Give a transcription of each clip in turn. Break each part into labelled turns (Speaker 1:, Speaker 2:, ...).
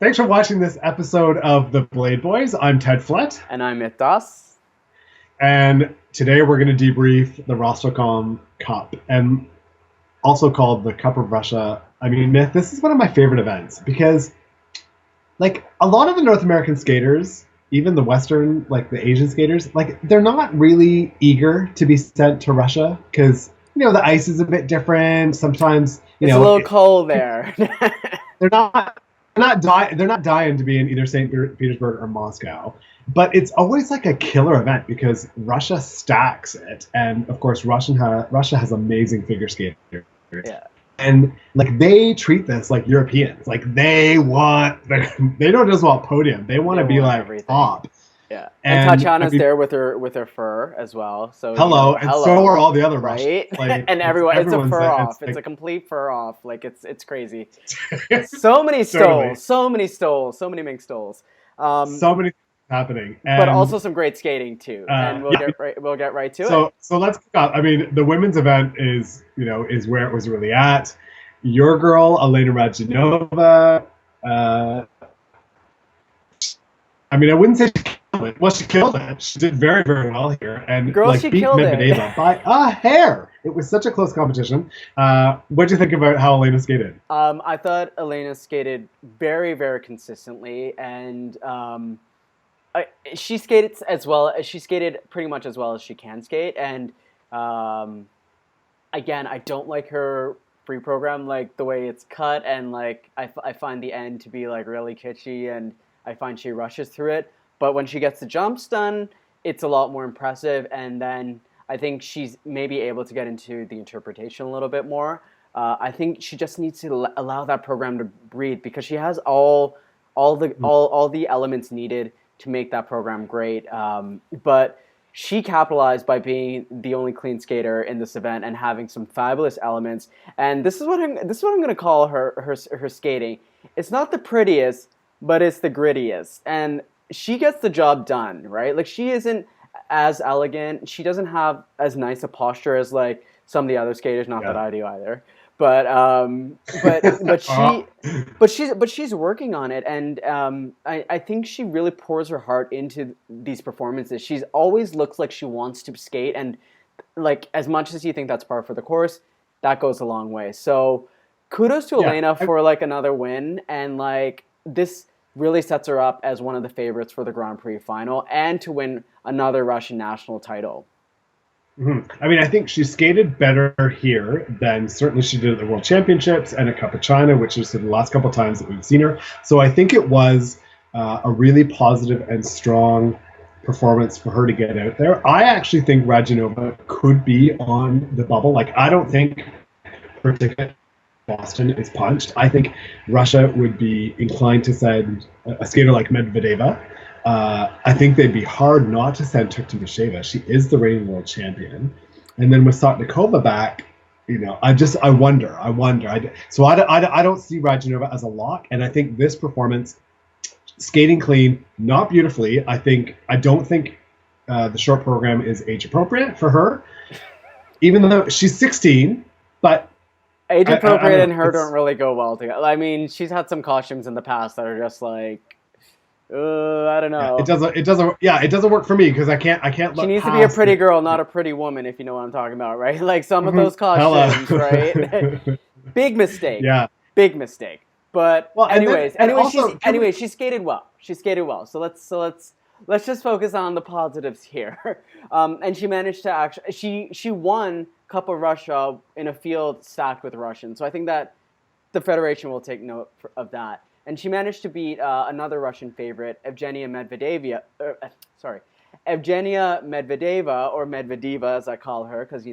Speaker 1: Thanks for watching this episode of The Blade Boys. I'm Ted Flett.
Speaker 2: And I'm Mythos.
Speaker 1: And today we're going to debrief the Rostelecom Cup, and also called the Cup of Russia. I mean, Myth, this is one of my favorite events because, like, a lot of the North American skaters, even the Western, like the Asian skaters, like, they're not really eager to be sent to Russia because, the ice is a bit different. Sometimes,
Speaker 2: it's a little cold there.
Speaker 1: they're not dying to be in either St. Petersburg or Moscow, but it's always like a killer event because Russia stacks it, and of course Russia has amazing figure skaters.
Speaker 2: Yeah.
Speaker 1: And like they treat this like Europeans, like they don't just want podium, they want to be like everything. Top.
Speaker 2: Yeah, and Tatiana's there with her fur as well. So
Speaker 1: hello, and so are all the other
Speaker 2: right?
Speaker 1: Russians. Like,
Speaker 2: and everyone's a fur off. It's a complete fur off. Like it's crazy. So many stoles, so many mink stoles.
Speaker 1: So many things happening,
Speaker 2: but also some great skating too. And we'll get right to it.
Speaker 1: So let's kick off. I mean, the women's event is where it was really at. Your girl Elena Radionova. I mean, I wouldn't say she killed it. Well, she killed it. She did very, very well here, and
Speaker 2: she
Speaker 1: beat
Speaker 2: killed
Speaker 1: Medvedeva by a hair. It was such a close competition. What do you think about how Elena skated?
Speaker 2: I thought Elena skated very, very consistently, and she skated as well. She skated pretty much as well as she can skate, and again, I don't like her free program, like the way it's cut, and like I find the end to be like really kitschy, and I find she rushes through it. But when she gets the jumps done, it's a lot more impressive, and then I think she's maybe able to get into the interpretation a little bit more. I think she just needs to allow that program to breathe because she has all the elements needed to make that program great. But she capitalized by being the only clean skater in this event and having some fabulous elements. And this is what I'm going to call her skating. It's not the prettiest, but it's the grittiest, and she gets the job done, right? Like, she isn't as elegant. She doesn't have as nice a posture as like some of the other skaters. Not that I do either, but she's working on it, and I think she really pours her heart into these performances. She's always looks like she wants to skate, and like as much as you think that's par for the course, that goes a long way. So kudos to Elena for like another win, and like this really sets her up as one of the favorites for the Grand Prix final and to win another Russian national title.
Speaker 1: Mm-hmm. I mean, I think she skated better here than certainly she did at the World Championships and a Cup of China, which is the last couple of times that we've seen her. So I think it was a really positive and strong performance for her to get out there. I actually think Radionova could be on the bubble. Like, I don't think her ticket Boston is punched. I think Russia would be inclined to send a skater like Medvedeva. I think they'd be hard not to send Tuktamasheva. She is the reigning world champion. And then with Sotnikova back, I wonder. So I don't see Radionova as a lock. And I think this performance, skating clean, not beautifully. I don't think the short program is age appropriate for her, even though she's 16, but
Speaker 2: age appropriate and her don't really go well together. I mean, she's had some costumes in the past that are just like, I don't know.
Speaker 1: It doesn't work for me because I can't look.
Speaker 2: She needs to be a pretty girl, not a pretty woman, if you know what I'm talking about, right? Like some of those costumes, right? Big mistake.
Speaker 1: Yeah.
Speaker 2: Big mistake. But anyways, she skated well. So let's just focus on the positives here. And she managed to she won Cup of Russia in a field stacked with Russians. So I think that the Federation will take note of that. And she managed to beat another Russian favorite, Evgenia Medvedeva, or Medvedeva as I call her, because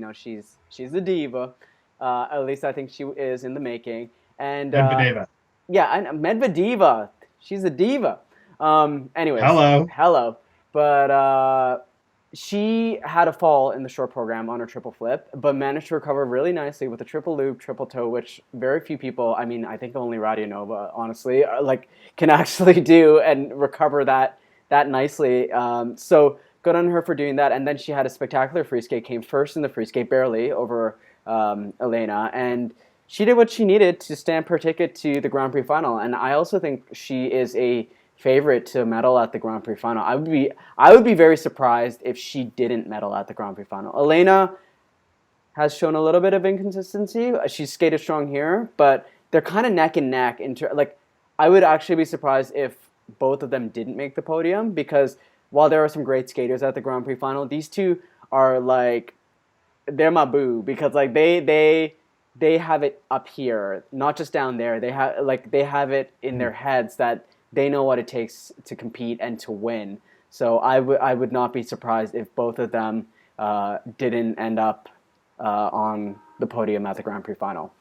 Speaker 2: she's a diva. At least I think she is in the making. And
Speaker 1: Medvedeva.
Speaker 2: Yeah, and Medvedeva, she's a diva. Anyways, hello. But she had a fall in the short program on her triple flip, but managed to recover really nicely with a triple loop, triple toe, which very few people, I mean, I think only Radionova, honestly, can actually do and recover that nicely. So good on her for doing that. And then she had a spectacular free skate, came first in the free skate, barely, over Elena. And she did what she needed to stamp her ticket to the Grand Prix final, and I also think she is a favorite to medal at the Grand Prix final. I would be very surprised if she didn't medal at the Grand Prix final. Elena has shown a little bit of inconsistency. She's skated strong here, but they're kind of neck and neck. Like, I would actually be surprised if both of them didn't make the podium, because while there are some great skaters at the Grand Prix final, these two are like, they're my boo, because like they have it up here, not just down there. They have it in their heads that they know what it takes to compete and to win. So I would not be surprised if both of them didn't end up on the podium at the Grand Prix final.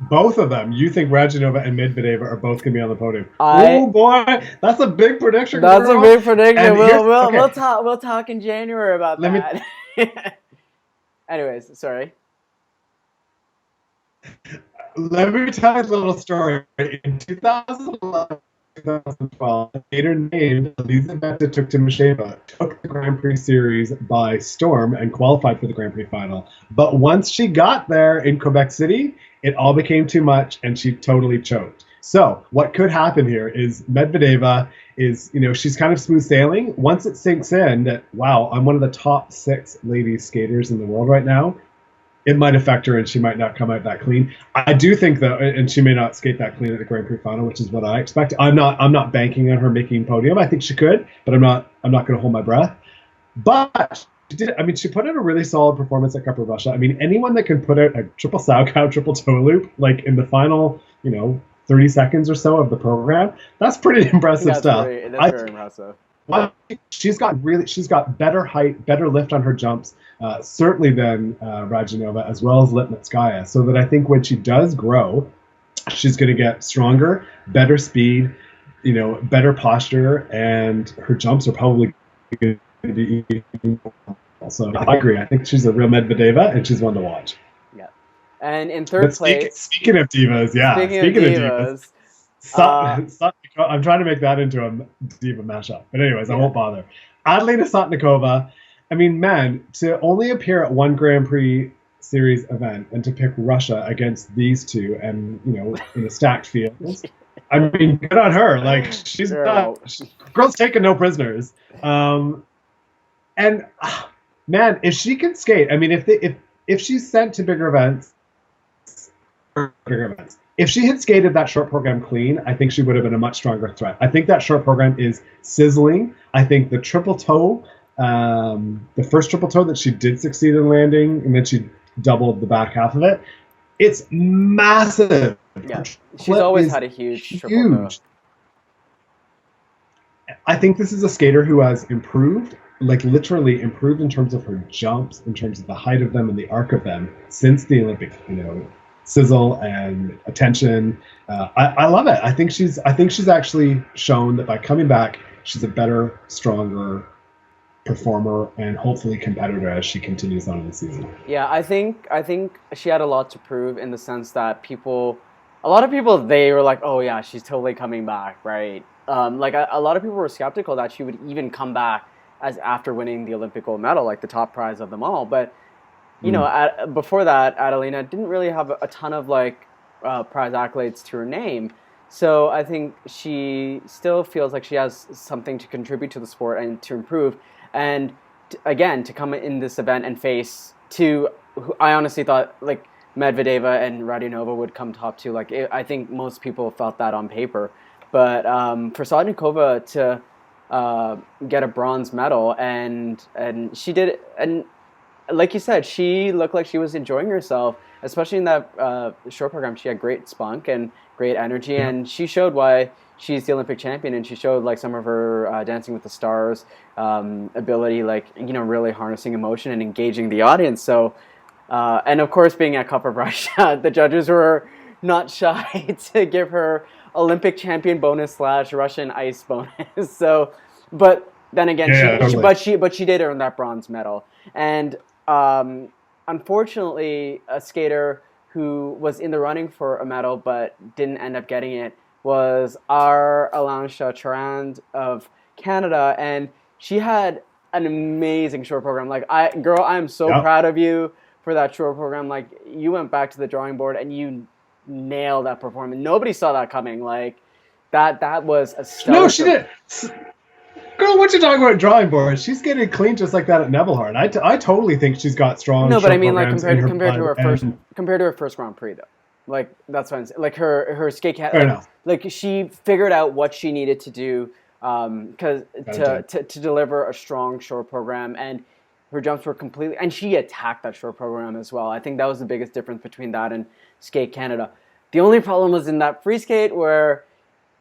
Speaker 1: Both of them. You think Radionova and Medvedeva are both going to be on the podium? Oh boy, that's a big prediction.
Speaker 2: That's
Speaker 1: girl.
Speaker 2: a big prediction.
Speaker 1: And
Speaker 2: We'll talk in January about that. Anyways, sorry.
Speaker 1: Let me tell you a little story. In 2011, 2012, a skater named Elizaveta Tuktimasheva took the Grand Prix series by storm and qualified for the Grand Prix final. But once she got there in Quebec City, it all became too much and she totally choked. So what could happen here is Medvedeva is, she's kind of smooth sailing. Once it sinks in that, wow, I'm one of the top 6 ladies skaters in the world right now, it might affect her and she might not come out that clean. I do think though, and she may not skate that clean at the Grand Prix final, which is what I expect. I'm not banking on her making podium. I think she could, but I'm not going to hold my breath. But she put out a really solid performance at Cup of Russia. I mean, anyone that can put out a triple sow cow, triple toe loop, like in the final, 30 seconds or so of the program, that's pretty impressive stuff.
Speaker 2: That's very impressive.
Speaker 1: She's got better height, better lift on her jumps, certainly than Radionova, as well as Lipnitskaya. So that I think when she does grow, she's going to get stronger, better speed, better posture, and her jumps are probably going to be even more. So I agree. I think she's a real Medvedeva, and she's one to watch.
Speaker 2: Yeah. And in third place...
Speaker 1: Speaking of divas, yeah. Speaking of divas. I'm trying to make that into a diva mashup. But anyways, I won't bother. Adelina Sotnikova, I mean, man, to only appear at one Grand Prix series event and to pick Russia against these two and, in a stacked field, I mean, good on her. Like, girl's taking no prisoners. And, man, if she can skate, I mean, if she's sent to bigger events, if she had skated that short program clean, I think she would have been a much stronger threat. I think that short program is sizzling. I think the triple toe, the first triple toe that she did succeed in landing, and then she doubled the back half of it, it's massive.
Speaker 2: Yeah, she's always had a huge triple toe.
Speaker 1: I think this is a skater who has improved, like literally improved in terms of her jumps, in terms of the height of them and the arc of them since the Olympics, sizzle and attention. I love it. I think she's actually shown that by coming back, she's a better, stronger performer and hopefully competitor as she continues on in the season.
Speaker 2: Yeah, I think she had a lot to prove in the sense that a lot of people, they were like, oh yeah, she's totally coming back, right? Like a lot of people were skeptical that she would even come back as after winning the Olympic gold medal, like the top prize of them all. But before that, Adelina didn't really have a ton of prize accolades to her name. So I think she still feels like she has something to contribute to the sport and to improve. And to come in this event and face two, I honestly thought Medvedeva and Radionova would come top two. I think most people felt that on paper. But for Sotnikova to get a bronze medal, and she did, and like you said, she looked like she was enjoying herself, especially in that short program. She had great spunk and great energy, and she showed why she's the Olympic champion, and she showed some of her Dancing with the Stars ability, really harnessing emotion and engaging the audience. So, and of course, being at Cup of Russia, the judges were not shy to give her Olympic champion bonus / Russian ice bonus. So, but then again, she did earn that bronze medal. And unfortunately, a skater who was in the running for a medal but didn't end up getting it was our Alansha Charand of Canada, and she had an amazing short program. I am so proud of you for that short program. You went back to the drawing board and you nailed that performance. Nobody saw that coming. Like that was a
Speaker 1: No,
Speaker 2: stellar.
Speaker 1: she did. Girl, what you talking about drawing boards? She's getting clean just like that at Nebelhard. I totally think she's got strong
Speaker 2: No, but I
Speaker 1: short
Speaker 2: mean, like
Speaker 1: programs in her
Speaker 2: compared to
Speaker 1: blood.
Speaker 2: her first
Speaker 1: And
Speaker 2: Grand Prix though. Like that's what I'm saying. Like her skate cat.
Speaker 1: fair enough.
Speaker 2: Like she figured out what she needed to do because to deliver a strong short program, and her jumps were completely, and she attacked that short program as well. I think that was the biggest difference between that and Skate Canada. The only problem was in that free skate where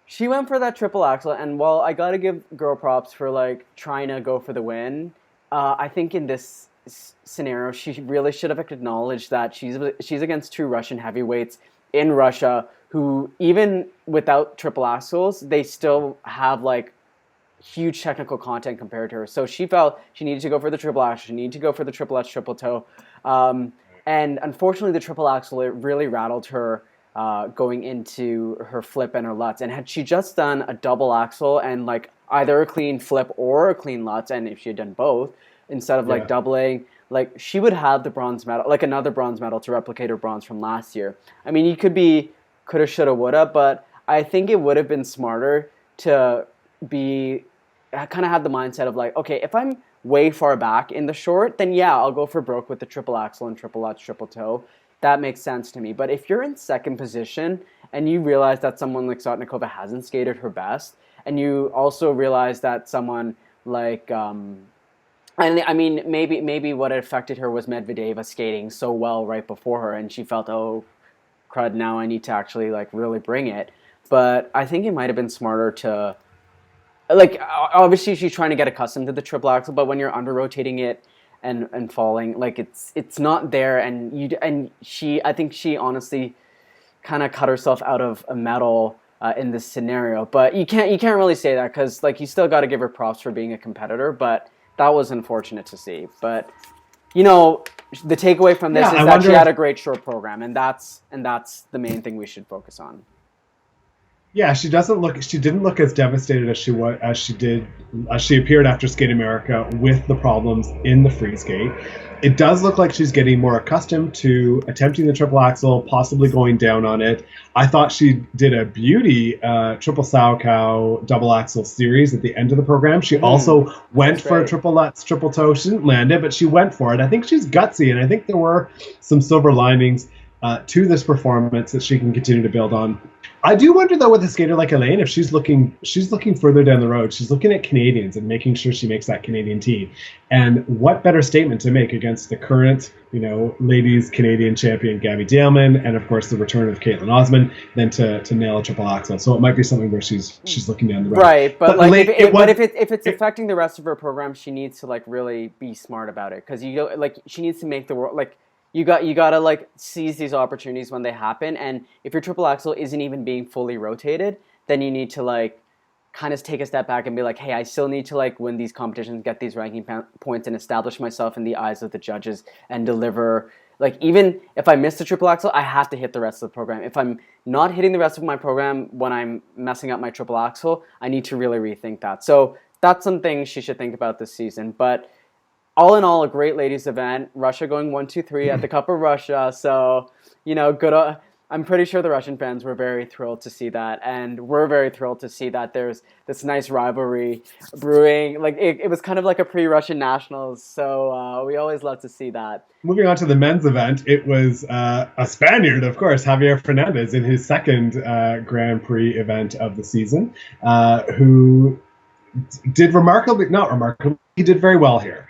Speaker 2: she went for that triple axel, and while I gotta give girl props for like trying to go for the win, I think in this scenario she really should have acknowledged that she's against two Russian heavyweights in Russia who even without triple axels they still have like huge technical content compared to her. So she felt she needed to go for the triple axel, she needed to go for the triple H triple toe, and unfortunately the triple axel it really rattled her going into her flip and her Lutz. And had she just done a double axel and like either a clean flip or a clean Lutz, and if she had done both instead of like doubling, like she would have the bronze medal, like another bronze medal to replicate her bronze from last year. I mean, you could be coulda, shoulda, woulda, but I think it would have been smarter to be kind of have the mindset of like, okay, if I'm way far back in the short, then yeah, I'll go for broke with the triple axel and triple Lutz, triple toe. That makes sense to me. But if you're in second position and you realize that someone like Sotnikova hasn't skated her best, and you also realize that someone like, and I mean, maybe what affected her was Medvedeva skating so well right before her, and she felt, oh, crud, now I need to actually like really bring it. But I think it might have been smarter to, like, obviously she's trying to get accustomed to the triple axel, but when you're under rotating it, and falling like it's not there, and she I think she honestly kind of cut herself out of a medal in this scenario. But you can't really say that because like you still got to give her props for being a competitor. But that was unfortunate to see. But you know the takeaway from this is that she had a great short program, and that's the main thing we should focus on.
Speaker 1: Yeah, she didn't look as devastated as she appeared after Skate America with the problems in the free skate. It does look like she's getting more accustomed to attempting the triple axel, possibly going down on it. I thought she did a beauty triple Salchow double axel series at the end of the program. She also went for a triple Lutz, triple toe. She didn't land it, but she went for it. I think she's gutsy, and I think there were some silver linings to this performance that she can continue to build on. I do wonder though with a skater like Elaine if she's looking further down the road. She's looking at Canadians and making sure she makes that Canadian team. And what better statement to make against the current, ladies Canadian champion Gabby Daleman, and of course the return of Caitlin Osman, than to nail a triple axel. So it might be something where she's looking down the road.
Speaker 2: Right, but like if it's affecting the rest of her program, she needs to like really be smart about it because she needs to make the world like. You gotta like seize these opportunities when they happen, and if your triple axel isn't even being fully rotated, then you need to like kind of take a step back and be like, hey, I still need to like win these competitions, get these ranking points, and establish myself in the eyes of the judges and deliver. Like even if I miss the triple axel, I have to hit the rest of the program. If I'm not hitting the rest of my program when I'm messing up my triple axel, I need to really rethink that. So that's something she should think about this season, but. All in all, a great ladies event. Russia going 1-2-3 at the Cup of Russia. So, good. I'm pretty sure the Russian fans were very thrilled to see that. And we're very thrilled to see that there's this nice rivalry brewing. Like, it was kind of like a pre-Russian nationals. So we always love to see that.
Speaker 1: Moving on to the men's event, it was a Spaniard, of course, Javier Fernandez in his second Grand Prix event of the season, who did he did very well here.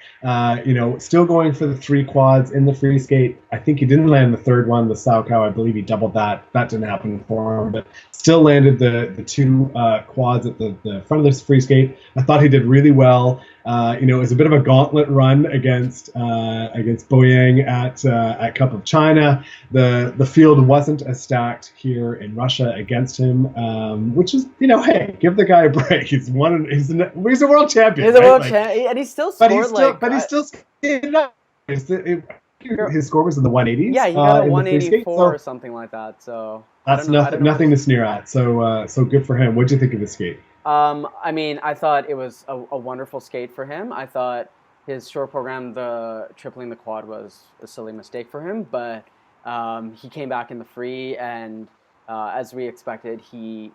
Speaker 1: Still going for the 3 quads in the free skate. I think he didn't land the third one, the Salchow. I believe he doubled that. That didn't happen for him, but still landed the 2 quads at the front of this free skate. I thought he did really well. It was a bit of a gauntlet run against Boyang at Cup of China. The field wasn't as stacked here in Russia against him, which is hey, give the guy a break. He's a world champion.
Speaker 2: He's a world champion, and he still scored
Speaker 1: but he still skated up. His score was in the 180s.
Speaker 2: Yeah, he got a 184 or something like that. So
Speaker 1: that's nothing to sneer at. So good for him. What did you think of the skate?
Speaker 2: I mean, I thought it was a wonderful skate for him. I thought his short program, the tripling the quad, was a silly mistake for him. But He came back in the free, and as we expected, he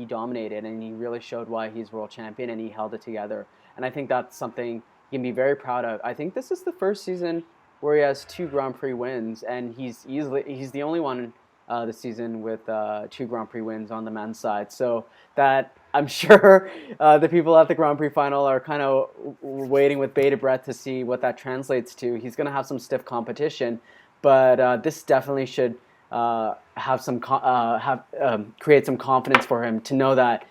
Speaker 2: dominated, and he really showed why he's world champion, and he held it together. And I think that's something he can be very proud of. I think this is the first season where he has 2 Grand Prix wins, and he's the only one this season with 2 Grand Prix wins on the men's side. So that I'm sure the people at the Grand Prix final are kind of waiting with bated breath to see what that translates to. He's going to have some stiff competition, but this definitely should create some confidence for him to know that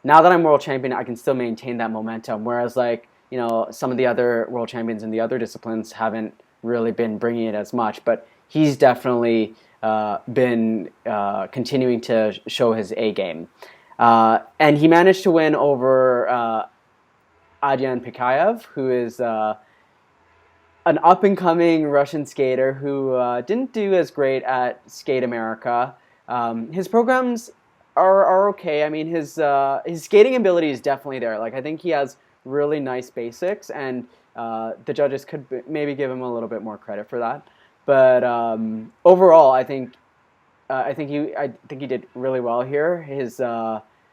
Speaker 2: now that I'm world champion, I can still maintain that momentum. Whereas, like, some of the other world champions in the other disciplines haven't really been bringing it as much. But he's definitely been continuing to show his A game. And he managed to win over Adrian Pikayev, who is an up-and-coming Russian skater who didn't do as great at Skate America. His programs are okay. I mean, his skating ability is definitely there. Like, I think he has really nice basics, and the judges could maybe give him a little bit more credit for that. But overall, I think he did really well here. His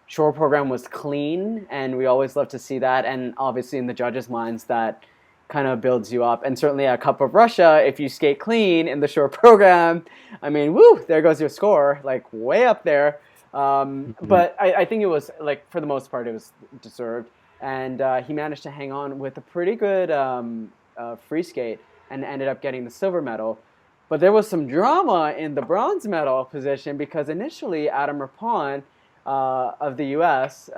Speaker 2: shore program was clean, and we always love to see that. And obviously, in the judges' minds, that kind of builds you up. And certainly at Cup of Russia, if you skate clean in the shore program, I mean, woo, there goes your score, like way up there. But I think it was, like, for the most part, it was deserved. And he managed to hang on with a pretty good free skate and ended up getting the silver medal. But there was some drama in the bronze medal position because initially Adam Rapon of the U.S.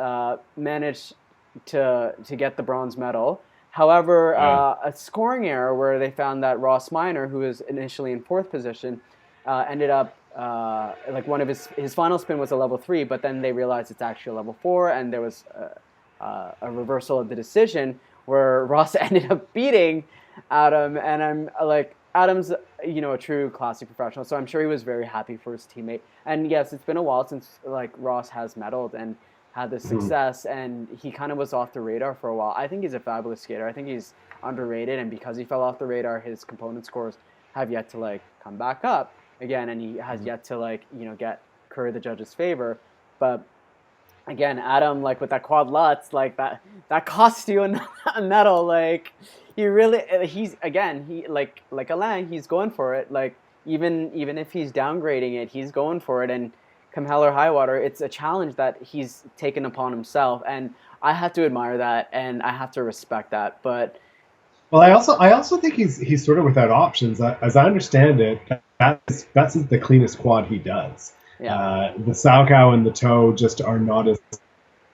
Speaker 2: Managed to get the bronze medal. However, a scoring error where they found that Ross Minor, who was initially in 4th position, ended up like one of his final spin was a level 3, but then they realized it's actually a level 4, and there was a reversal of the decision where Ross ended up beating Adam. And I'm like, Adam's a true classic professional, so I'm sure he was very happy for his teammate. And yes, it's been a while since, like, Ross has medaled and had this success, and he kind of was off the radar for a while. I think he's a fabulous skater. I think he's underrated, and because he fell off the radar, his component scores have yet to, like, come back up again, and he has yet to, like, curry the judges' favor. But again, Adam, like, with that quad lutz, like, that cost you a medal. Like, he's like Alain, he's going for it. Like, even if he's downgrading it, he's going for it. And come hell or high water, it's a challenge that he's taken upon himself, and I have to admire that, and I have to respect that. But
Speaker 1: well, I also think he's sort of without options. As I understand it, that's the cleanest quad he does.
Speaker 2: yeah,
Speaker 1: The Salchow and the toe just are not as.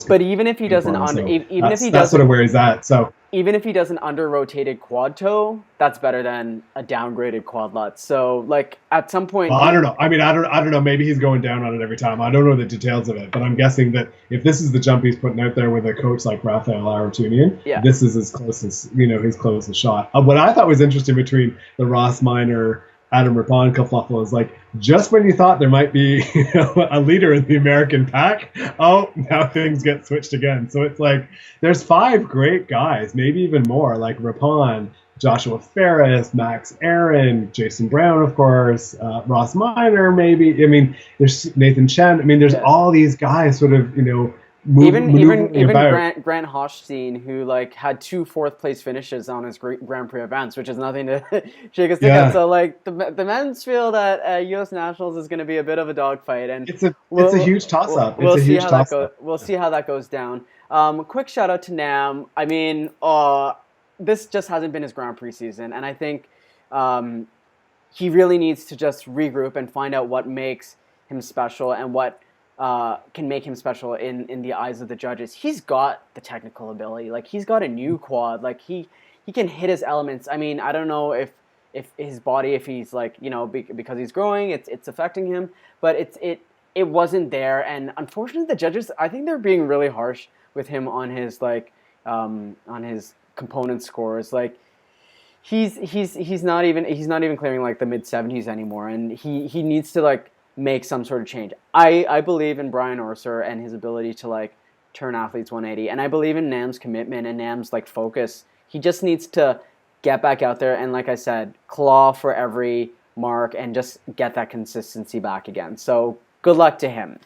Speaker 2: but even if he doesn't,
Speaker 1: that's sort of where he's at. So
Speaker 2: even if he does an under-rotated quad toe, that's better than a downgraded quad lutz. So, like, at some point...
Speaker 1: Well, I don't know. I mean, I don't know. Maybe he's going down on it every time. I don't know the details of it, but I'm guessing that if this is the jump he's putting out there with a coach like Raphael Aratunian, this is his closest, his closest shot. What I thought was interesting between the Ross Minor, Adam Rapon kerfuffle is, like, just when you thought there might be a leader in the American pack, now things get switched again. So it's like there's 5 great guys, maybe even more, like Rapon, Joshua Ferris, Max Aaron, Jason Brown, of course, Ross Minor, maybe. I mean, there's Nathan Chen. I mean, there's all these guys sort of,
Speaker 2: even Grant Hochstein, who, like, had 2 4th-place finishes on his Grand Prix events, which is nothing to shake a stick at. So, like, the men's field at U.S. Nationals is going to be a bit of a dogfight, and
Speaker 1: it's a huge toss-up.
Speaker 2: We'll see how that goes down. Quick shout out to Nam. I mean, this just hasn't been his Grand Prix season, and I think he really needs to just regroup and find out what makes him special and what can make him special in the eyes of the judges. He's got the technical ability. Like, he's got a new quad. Like, he can hit his elements. I mean, I don't know if his body, if he's, like, because he's growing, it's affecting him. But it wasn't there. And unfortunately, the judges, I think they're being really harsh with him on his, like, on his component scores. Like, he's not even clearing, like, the mid-70s anymore, and he needs to, like, make some sort of change. I believe in Brian Orser and his ability to, like, turn athletes 180, and I believe in Nam's commitment and Nam's, like, focus. He just needs to get back out there and, like I said, claw for every mark and just get that consistency back again. So good luck to him.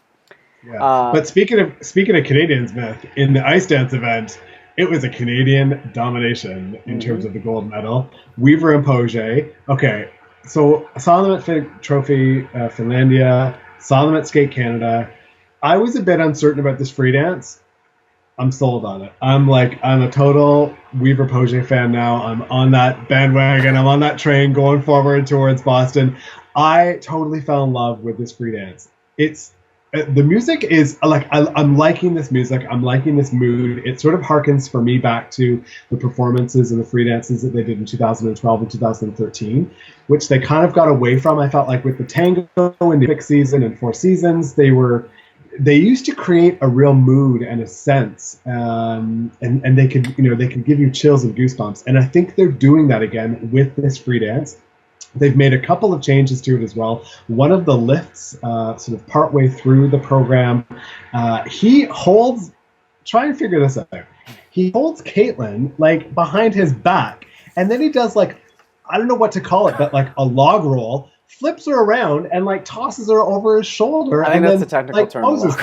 Speaker 1: Yeah. But speaking of Canadians, Myth, in the ice dance event, it was a Canadian domination in terms of the gold medal. Weaver and Poge. Okay, so I saw them at Trophy Finlandia, saw them at Skate Canada. I was a bit uncertain about this free dance. I'm sold on it. I'm a total Weaver Poge fan now. I'm on that bandwagon. I'm on that train going forward towards Boston. I totally fell in love with this free dance. It's the music is I'm liking this music. I'm liking this mood. It sort of harkens for me back to the performances and the free dances that they did in 2012 and 2013, which they kind of got away from. I felt like with the tango and the Olympic season and Four Seasons, they used to create a real mood and a sense, and they could give you chills and goosebumps. And I think they're doing that again with this free dance. They've made a couple of changes to it as well. One of the lifts, sort of partway through the program, he holds. Try and figure this out. He holds Caitlin like behind his back, and then he does I don't know what to call it, but like a log roll. Flips her around and tosses her over his shoulder.
Speaker 2: I think
Speaker 1: and
Speaker 2: that's
Speaker 1: then,
Speaker 2: the technical term.
Speaker 1: Poses.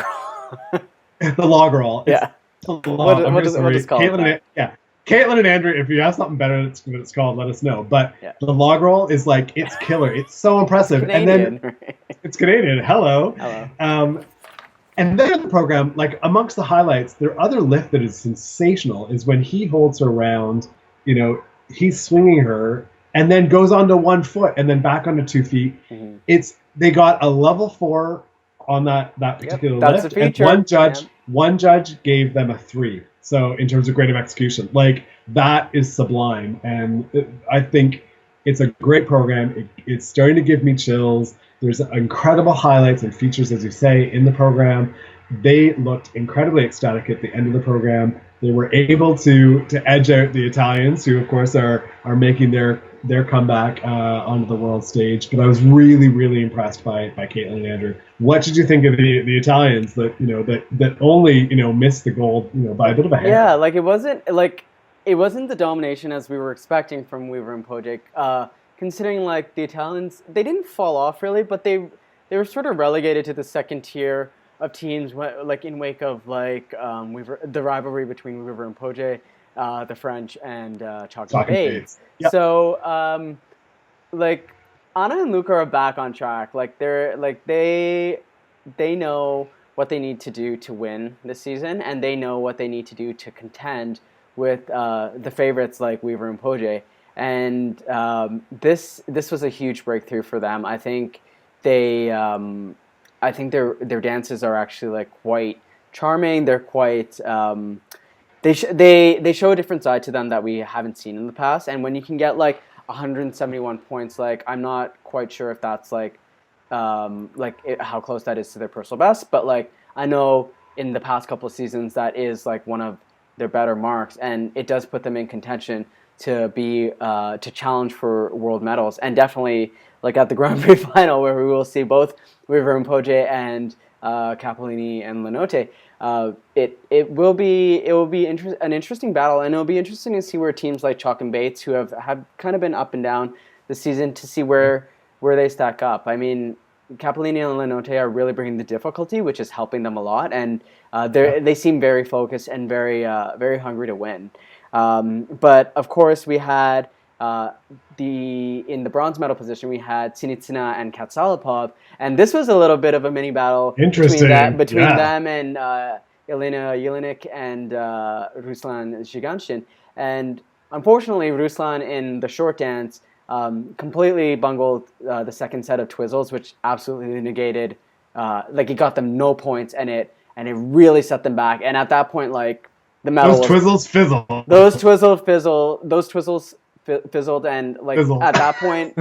Speaker 1: The log roll.
Speaker 2: Yeah. What does it call?
Speaker 1: Caitlin and Andrew, if you have something better that it's called, let us know. But the log roll is it's killer. It's so impressive.
Speaker 2: Canadian.
Speaker 1: And then it's Canadian. Hello. And then in the program, amongst the highlights, their other lift that is sensational is when he holds her around. He's swinging her. And then goes onto 1 foot and then back onto 2 feet. They got a level 4 on that particular
Speaker 2: that's
Speaker 1: lift.
Speaker 2: A feature.
Speaker 1: And one judge gave them a 3. So in terms of grade of execution, that is sublime. And I think it's a great program. It's starting to give me chills. There's incredible highlights and features, as you say, in the program. They looked incredibly ecstatic at the end of the program. They were able to edge out the Italians, who of course are making their comeback onto the world stage. But I was really, really impressed by Caitlin and Andrew. What did you think of the Italians that only missed the gold by a bit of a hair?
Speaker 2: Yeah, it wasn't the domination as we were expecting from Weaver and Pojic. Considering the Italians, they didn't fall off really, but they were sort of relegated to the second tier of teams, in wake of Weaver, the rivalry between Weaver and Poge, the French and Chalk Bates. Yep. So Anna and Luca are back on track. They know what they need to do to win this season, and they know what they need to do to contend with the favorites like Weaver and Poge. And this was a huge breakthrough for them. I think their dances are actually quite charming. They're quite they show a different side to them that we haven't seen in the past. And when you can get 171 points, I'm not quite sure if that's how close that is to their personal best. But I know in the past couple of seasons that is one of their better marks, and it does put them in contention to be to challenge for world medals, and definitely at the Grand Prix final where we will see both Weaver and Poge and Cappellini and Lenote. It will be an interesting battle, and it'll be interesting to see where teams like Chalk and Bates, who have kind of been up and down this season, to see where they stack up. I mean, Cappellini and Lenote are really bringing the difficulty, which is helping them a lot, and they seem very focused and very hungry to win. But of course, we had in the bronze medal position, we had Sinitsina and Katsalapov, and this was a little bit of a mini battle between them and Elena Jelinek and Ruslan Zhiganshin. And unfortunately, Ruslan in the short dance completely bungled the second set of twizzles, which absolutely negated, it got them no points, and it really set them back. And at that point, the medal
Speaker 1: Those twizzles
Speaker 2: fizzled, and
Speaker 1: Fizzle.
Speaker 2: At that point,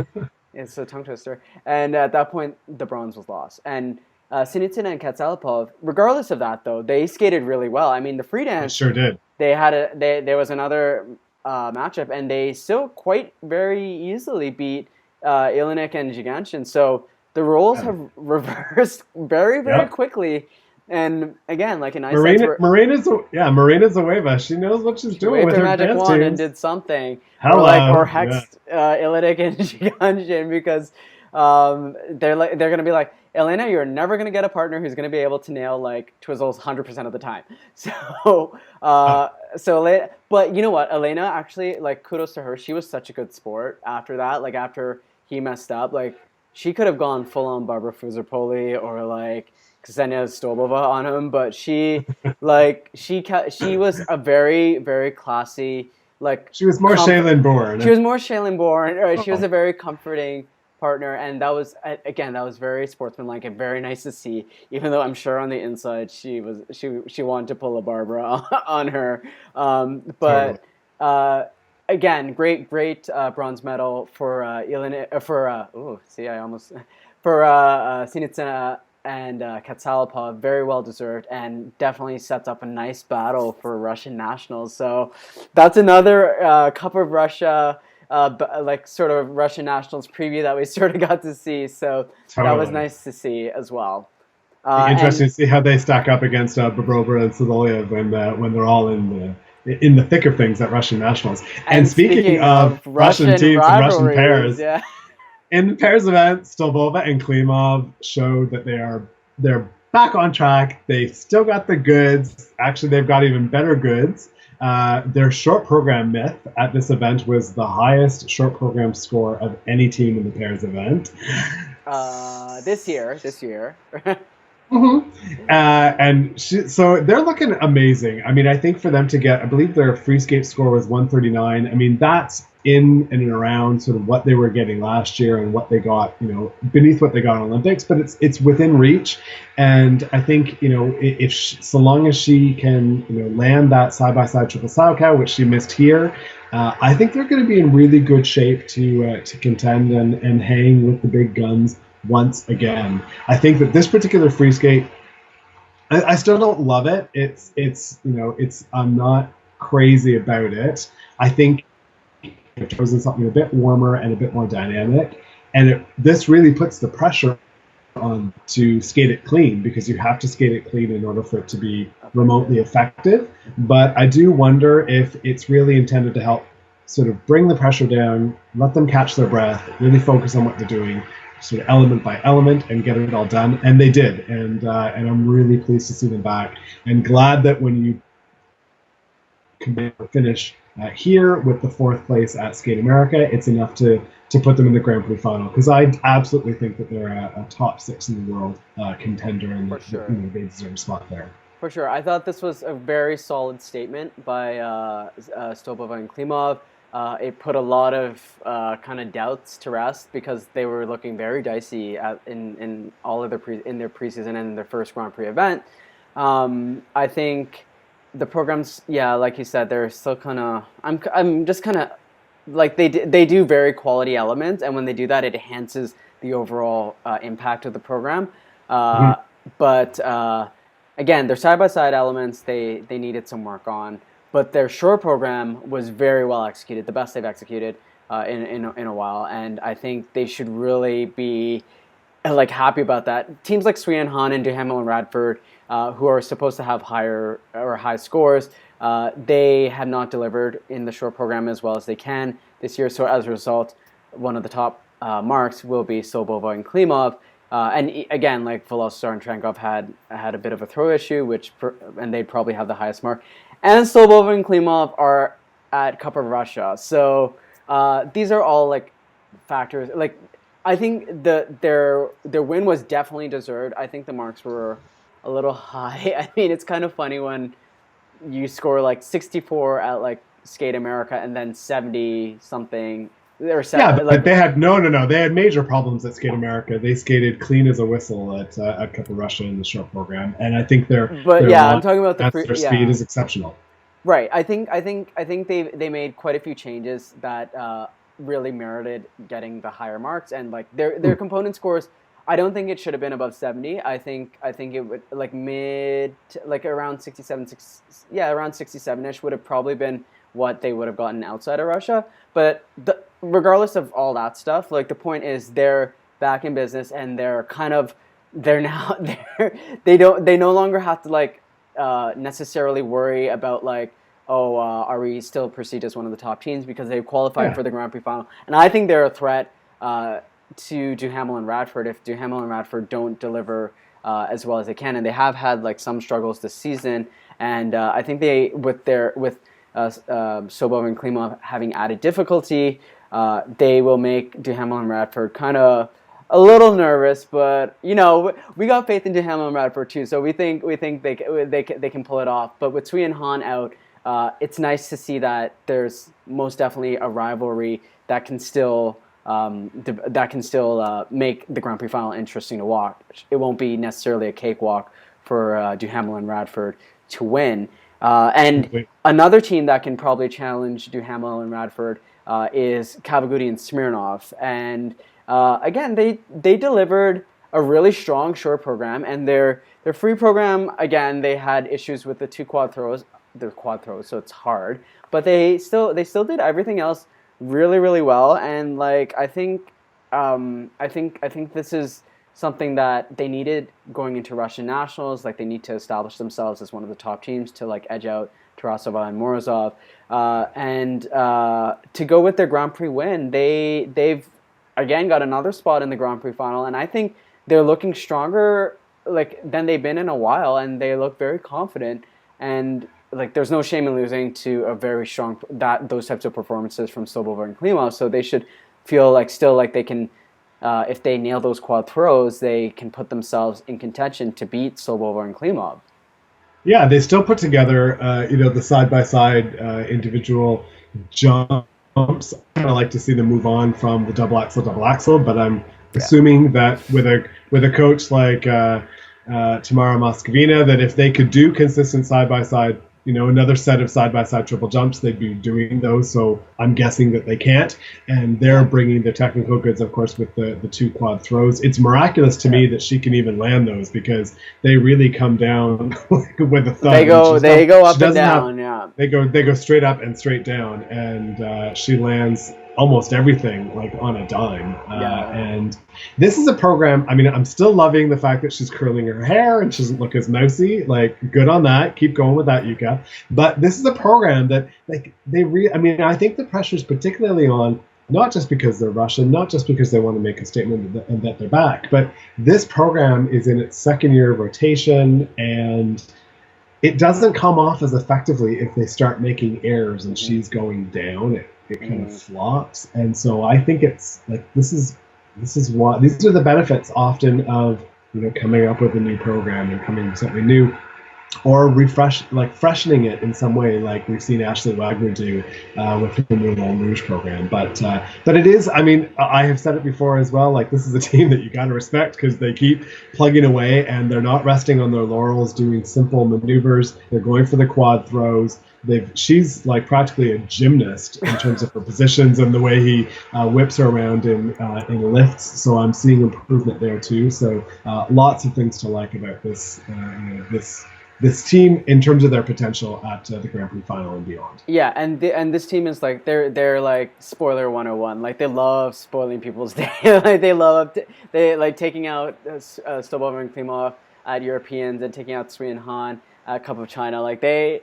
Speaker 2: it's a tongue twister. And at that point, the bronze was lost. And Sinitsina and Katsalapov, regardless of that, though, they skated really well. I mean, the free dance,
Speaker 1: they sure did.
Speaker 2: There was another matchup, and they still quite very easily beat Jelinek and Zhiganshin. So the roles have reversed very, very quickly. And again, a nice
Speaker 1: Marina's Zueva. She knows what she's doing with her
Speaker 2: magic wand
Speaker 1: teams.
Speaker 2: And did something,
Speaker 1: Hello.
Speaker 2: or hexed Jelinek and Zhiganshin, because they're gonna be like, Elena, you're never gonna get a partner who's gonna be able to nail like twizzles 100% of the time. So but you know what, Elena actually, like, kudos to her. She was such a good sport after that. Like after he messed up, like she could have gone full on Barbara Fuzerpoli or like Ksenia Stolbova on him, but she was a very very classy, like
Speaker 1: She was more Shailene
Speaker 2: she
Speaker 1: Bourne.
Speaker 2: was more Shailene Bourne. Right? She was
Speaker 1: Oh,
Speaker 2: a very comforting partner, and that was, again, that was very sportsmanlike and very nice to see. Even though I'm sure on the inside she wanted to pull a Barbara on her,
Speaker 1: totally.
Speaker 2: but again, great bronze medal for Ilina, I almost for Sinitsina and Katsalapov, very well deserved, and definitely sets up a nice battle for Russian nationals. So that's another Cup of Russia, like sort of Russian nationals preview that we sort of got to see. So that was
Speaker 1: Totally.
Speaker 2: nice to see as well.
Speaker 1: Be
Speaker 2: And
Speaker 1: interesting to see how they stack up against Bobrova and Sadolev when they're all in the thick of things at Russian nationals. And speaking
Speaker 2: speaking
Speaker 1: of
Speaker 2: of
Speaker 1: Russian
Speaker 2: Russian
Speaker 1: teams and Russian
Speaker 2: rivalries,
Speaker 1: pairs,
Speaker 2: yeah.
Speaker 1: in the pairs event, Stolbova and Klimov showed that they're back on track. They still got the goods. Actually, they've got even better goods. Their short program myth at this event was the highest short program score of any team in the pairs event.
Speaker 2: This year.
Speaker 1: Mm-hmm. So they're looking amazing. I mean, I think for them to get, I believe their free skate score was 139. I mean, that's in and around sort of what they were getting last year and what they got, beneath what they got in Olympics, but it's within reach. And I think, if so long as she can, land that side by side triple Salchow, which she missed here, I think they're going to be in really good shape to contend and hang with the big guns once again. I think that this particular free skate, I still don't love it. It's I'm not crazy about it. I think I've chosen something a bit warmer and a bit more dynamic, and this really puts the pressure on to skate it clean, because you have to skate it clean in order for it to be remotely effective. But I do wonder if it's really intended to help sort of bring the pressure down, let them catch their breath, really focus on what they're doing, sort of element by element, and get it all done. And they did, and I'm really pleased to see them back, and glad that when you can finish here with the fourth place at Skate America, it's enough to put them in the Grand Prix final, because I absolutely think that they're a top six in the world contender, and
Speaker 2: For sure.
Speaker 1: they deserve a spot there.
Speaker 2: For sure. I thought this was a very solid statement by Stolbova and Klimov. It put a lot of kind of doubts to rest, because they were looking very dicey in all of in their preseason and in their first Grand Prix event. I think the programs, yeah, like you said, they're still kind of. I'm just kind of like they do very quality elements, and when they do that, it enhances the overall impact of the program. Uh,
Speaker 1: Mm-hmm.
Speaker 2: but again, their side by side elements they needed some work on. But their short program was very well executed, the best they've executed in a while, and I think they should really be like happy about that. Teams like Sweden Han and Duhamel and Radford, who are supposed to have high scores, they have not delivered in the short program as well as they can this year. So as a result, one of the top marks will be Sobova and Klimov. Again, like Volostar and Trankov had a bit of a throw issue, and they'd probably have the highest mark. And Sobova and Klimov are at Cup of Russia. So these are all like factors. Like I think their win was definitely deserved. I think the marks were a little high. I mean, it's kind of funny when you score like 64 at like Skate America and then 70 something or
Speaker 1: Yeah,
Speaker 2: seven,
Speaker 1: but
Speaker 2: like.
Speaker 1: they had no. They had major problems at Skate America. They skated clean as a whistle at Cup of Russia in the short program, and I think
Speaker 2: But
Speaker 1: their
Speaker 2: yeah, I'm
Speaker 1: line,
Speaker 2: talking about
Speaker 1: their speed
Speaker 2: yeah.
Speaker 1: is exceptional.
Speaker 2: Right. I think they made quite a few changes that really merited getting the higher marks, and like their component scores. I don't think it should have been above 70. I think it would like like around 67 yeah, around 67ish would have probably been what they would have gotten outside of Russia. But regardless of all that stuff, like the point is they're back in business, and they're now they no longer have to like necessarily worry about like, oh, are we still perceived as one of the top teams, because they've qualified
Speaker 1: Yeah.
Speaker 2: for the Grand Prix final, and I think they're a threat to Duhamel and Radford if Duhamel and Radford don't deliver as well as they can, and they have had like some struggles this season. And I think they with Sobov and Klima having added difficulty, they will make Duhamel and Radford kind of a little nervous. But you know, we got faith in Duhamel and Radford too, so we think they can pull it off. But with Sui and Han out, it's nice to see that there's most definitely a rivalry that can still make the Grand Prix final interesting to watch. It won't be necessarily a cakewalk for Duhamel and Radford to win. And another team that can probably challenge Duhamel and Radford is Kavaguti and Smirnov. And again, they delivered a really strong short program, and their free program, again, they had issues with the quad throws, so it's hard. But they still did everything else really, really well. And like I think this is something that they needed going into Russian Nationals. Like they need to establish themselves as one of the top teams to like edge out Tarasova and Morozov, and to go with their Grand Prix win, they've again got another spot in the Grand Prix final, and I think they're looking stronger like than they've been in a while, and they look very confident. And like there's no shame in losing to a very strong those types of performances from Sobov and Klimov, so they should feel like still like they can. If they nail those quad throws, they can put themselves in contention to beat Sobov and Klimov.
Speaker 1: Yeah, they still put together, the side-by-side individual jumps. I kind of like to see them move on from the double axel, but I'm assuming that with a coach like Tamara Moscovina, that if they could do consistent side-by-side, another set of side-by-side triple jumps, they'd be doing those. So I'm guessing that they can't, and they're bringing the technical goods, of course, with the two quad throws. It's miraculous to me that she can even land those, because they really come down with a thumb.
Speaker 2: They go up and down.
Speaker 1: They go straight up and straight down, and she lands almost everything like on a dime. And this is a program, I mean, I'm still loving the fact that she's curling her hair and she doesn't look as mousy. Like, good on that. Keep going with that, Yuka. But this is a program that like I think the pressure is particularly on, not just because they're Russian, not just because they want to make a statement and that they're back, but this program is in its second year of rotation, and it doesn't come off as effectively if they start making errors and she's going down. It kind of flops. And so I think it's like this is what these are the benefits often of coming up with a new program and coming with something new, or freshening it in some way, like we've seen Ashley Wagner do with the Moulin Rouge program. But it is, I mean, I have said it before as well, like this is a team that you got to respect, because they keep plugging away and they're not resting on their laurels doing simple maneuvers. They're going for the quad throws. She's like practically a gymnast in terms of her positions and the way he whips her around in lifts. So I'm seeing improvement there too. So lots of things to like about this team in terms of their potential at the Grand Prix final and beyond.
Speaker 2: Yeah, and this team is like they're like spoiler 101. Like they love spoiling people's day. Like they like taking out Stobov and Klimov at Europeans and taking out Sui and Han at Cup of China. Like they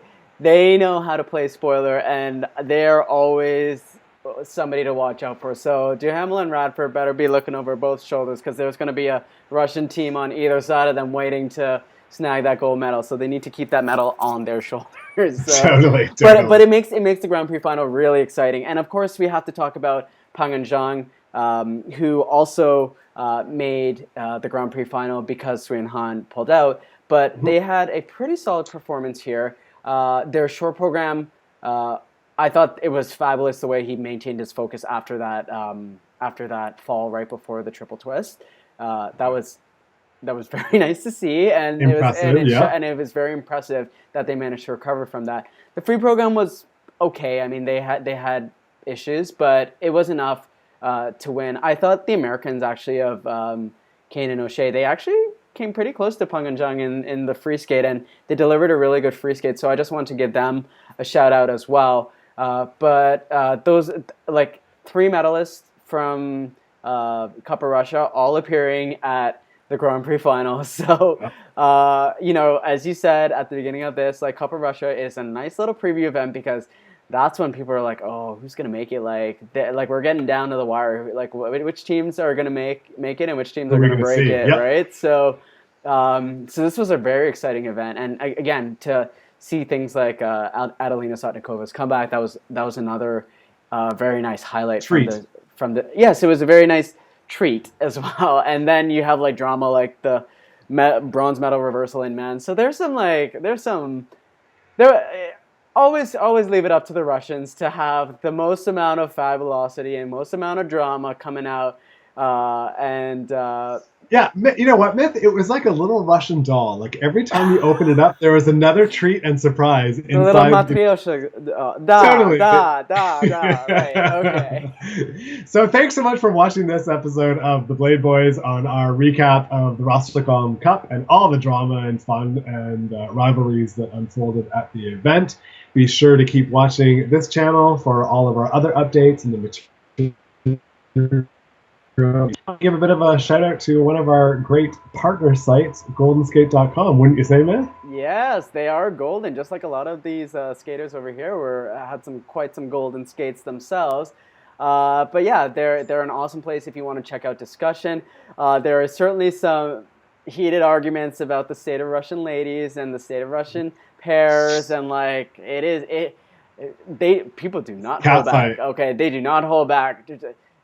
Speaker 2: know how to play spoiler, and they're always somebody to watch out for. So Duhamel and Radford better be looking over both shoulders, because there's going to be a Russian team on either side of them waiting to snag that gold medal. So they need to keep that medal on their shoulders.
Speaker 1: Totally.
Speaker 2: But it makes the Grand Prix final really exciting. And of course, we have to talk about Pang and Zhang, who also made the Grand Prix final because Sui and Han pulled out. But they had a pretty solid performance here. Their short program, I thought it was fabulous the way he maintained his focus after that fall right before the triple twist. That was very nice to see, and it was very impressive that they managed to recover from that. The free program was okay. I mean, they had issues, but it was enough to win. I thought the Americans actually of Kane and O'Shea, they actually came pretty close to Peng and Zhang in the free skate, and they delivered a really good free skate. So I just want to give them a shout out as well. But those like three medalists from Cup of Russia all appearing at the Grand Prix final. So as you said at the beginning of this, like Cup of Russia is a nice little preview event, because that's when people are like, oh, who's gonna make it? Like we're getting down to the wire. Like which teams are gonna make it, and which teams
Speaker 1: Who
Speaker 2: are
Speaker 1: are we
Speaker 2: gonna
Speaker 1: going to
Speaker 2: break
Speaker 1: see?
Speaker 2: it,
Speaker 1: Yep.
Speaker 2: right? So, so this was a very exciting event, and again to see things like Adelina Sotnikova's comeback. That was another very nice highlight
Speaker 1: Treat.
Speaker 2: from the. Yes, it was a very nice treat as well. And then you have like drama like the bronze medal reversal in men. So there always leave it up to the Russians to have the most amount of fabulosity and most amount of drama coming out. And
Speaker 1: Yeah, you know what, Myth? It was like a little Russian doll. Like every time you open it up, there was another treat and surprise
Speaker 2: the little
Speaker 1: inside.
Speaker 2: Matryoshka,
Speaker 1: Totally.
Speaker 2: right, okay.
Speaker 1: So thanks so much for watching this episode of the Blade Boys on our recap of the Rostelecom Cup and all the drama and fun and rivalries that unfolded at the event. Be sure to keep watching this channel for all of our other updates and the material. Give a bit of a shout out to one of our great partner sites, goldenskate.com, wouldn't you say, man?
Speaker 2: Yes, they are golden, just like a lot of these skaters over here had quite some golden skates themselves. But yeah, they're an awesome place if you want to check out discussion. There are certainly some heated arguments about the state of Russian ladies and the state of Russian pairs, and like people do not hold back. Okay, they do not hold back.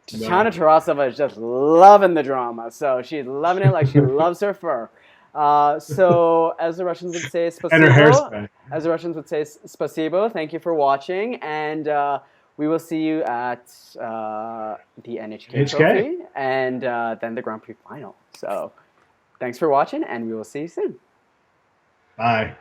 Speaker 2: Tatiana Tarasova is just loving the drama, so she's loving it like she loves her fur. So, as the Russians would say, Spasibo.
Speaker 1: And her hairspray.
Speaker 2: As the Russians would say, Spasibo. Thank you for watching, and we will see you at the NHK Trophy and then the Grand Prix final. So, thanks for watching, and we will see you soon.
Speaker 1: Bye.